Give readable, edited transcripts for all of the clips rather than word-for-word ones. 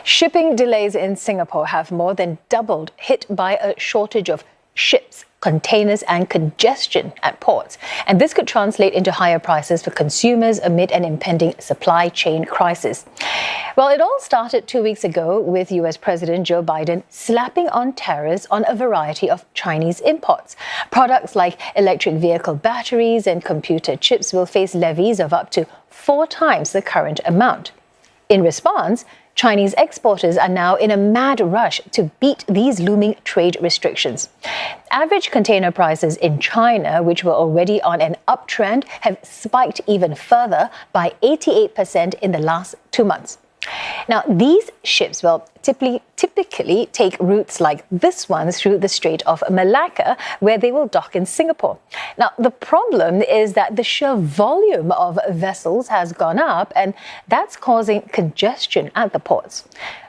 Shipping delays in Singapore have more than doubled, hit by a shortage of ships, containers and congestion at ports. And this could translate into higher prices for consumers amid an impending supply chain crisis. Well, it all started 2 weeks ago with US President Joe Biden slapping on tariffs on a variety of Chinese imports. Products like electric vehicle batteries and computer chips will face levies of up to 4 times the current amount. In response, Chinese exporters are now in a mad rush to beat these looming trade restrictions. Average container prices in China, which were already on an uptrend, have spiked even further by 88% in the last 2 months. Now, these ships will typically take routes like this one through the Strait of Malacca, where they will dock in Singapore. Now, the problem is that the sheer volume of vessels has gone up, and that's causing congestion at the ports.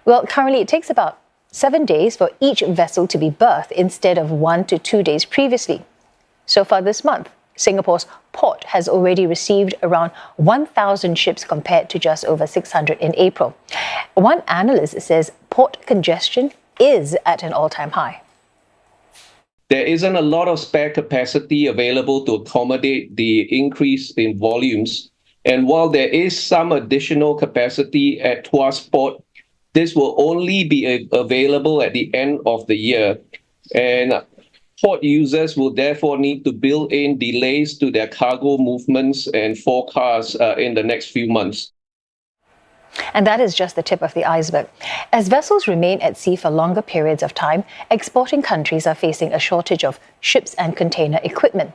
Well, currently it takes about 7 days for each vessel to be berthed instead of 1 to 2 days previously. So far this month, Singapore's port has already received around 1,000 ships compared to just over 600 in April. One analyst says port congestion is at an all-time high. There isn't a lot of spare capacity available to accommodate the increase in volumes. And while there is some additional capacity at Tuas Port, this will only be available at the end of the year. And port users will therefore need to build in delays to their cargo movements and forecasts in the next few months. And that is just the tip of the iceberg. As vessels remain at sea for longer periods of time, exporting countries are facing a shortage of ships and container equipment.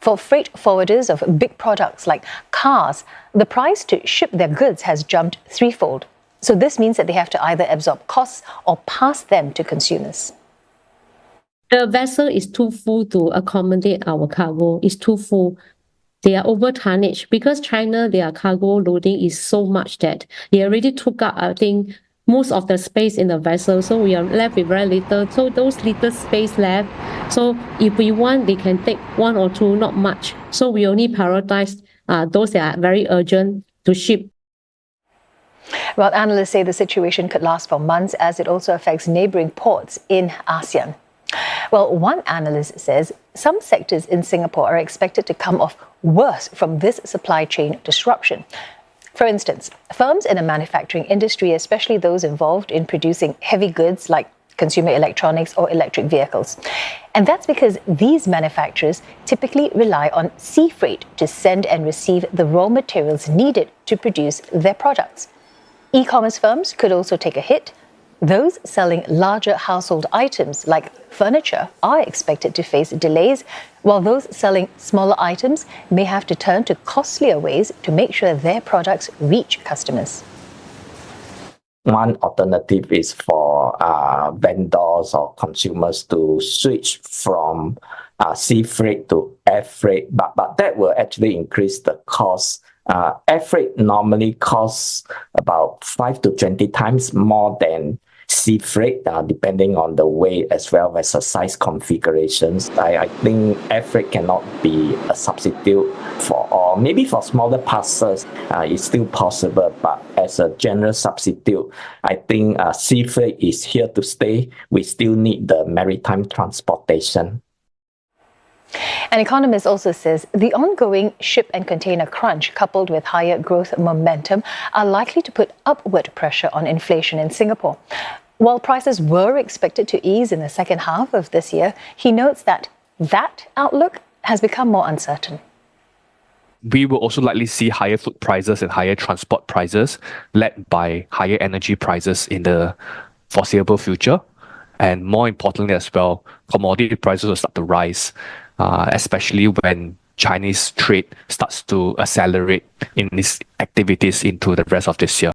For freight forwarders of big products like cars, the price to ship their goods has jumped threefold. So this means that they have to either absorb costs or pass them to consumers. The vessel is too full to accommodate our cargo. It's too full. They are over tonnage because China, their cargo loading is so much that they already took up, I think, most of the space in the vessel. So we are left with very little. So those little space left. So if we want, they can take 1 or 2, not much. So we only prioritize those that are very urgent to ship. Well, analysts say the situation could last for months as it also affects neighboring ports in ASEAN. Well, one analyst says some sectors in Singapore are expected to come off worse from this supply chain disruption. For instance, firms in the manufacturing industry, especially those involved in producing heavy goods like consumer electronics or electric vehicles. And that's because these manufacturers typically rely on sea freight to send and receive the raw materials needed to produce their products. E-commerce firms could also take a hit. Those selling larger household items like furniture are expected to face delays, while those selling smaller items may have to turn to costlier ways to make sure their products reach customers. One alternative is for vendors or consumers to switch from sea freight to air freight, but that will actually increase the cost. Air freight normally costs about 5 to 20 times more than sea freight, depending on the weight as well as the size configurations. I think air freight cannot be a substitute for all. Maybe for smaller parcels, it's still possible, but as a general substitute, I think sea freight is here to stay. We still need the maritime transportation. An economist also says the ongoing ship and container crunch, coupled with higher growth momentum, are likely to put upward pressure on inflation in Singapore. While prices were expected to ease in the second half of this year, he notes that outlook has become more uncertain. We will also likely see higher food prices and higher transport prices, led by higher energy prices in the foreseeable future. And more importantly as well, commodity prices will start to rise, especially when Chinese trade starts to accelerate in its activities into the rest of this year.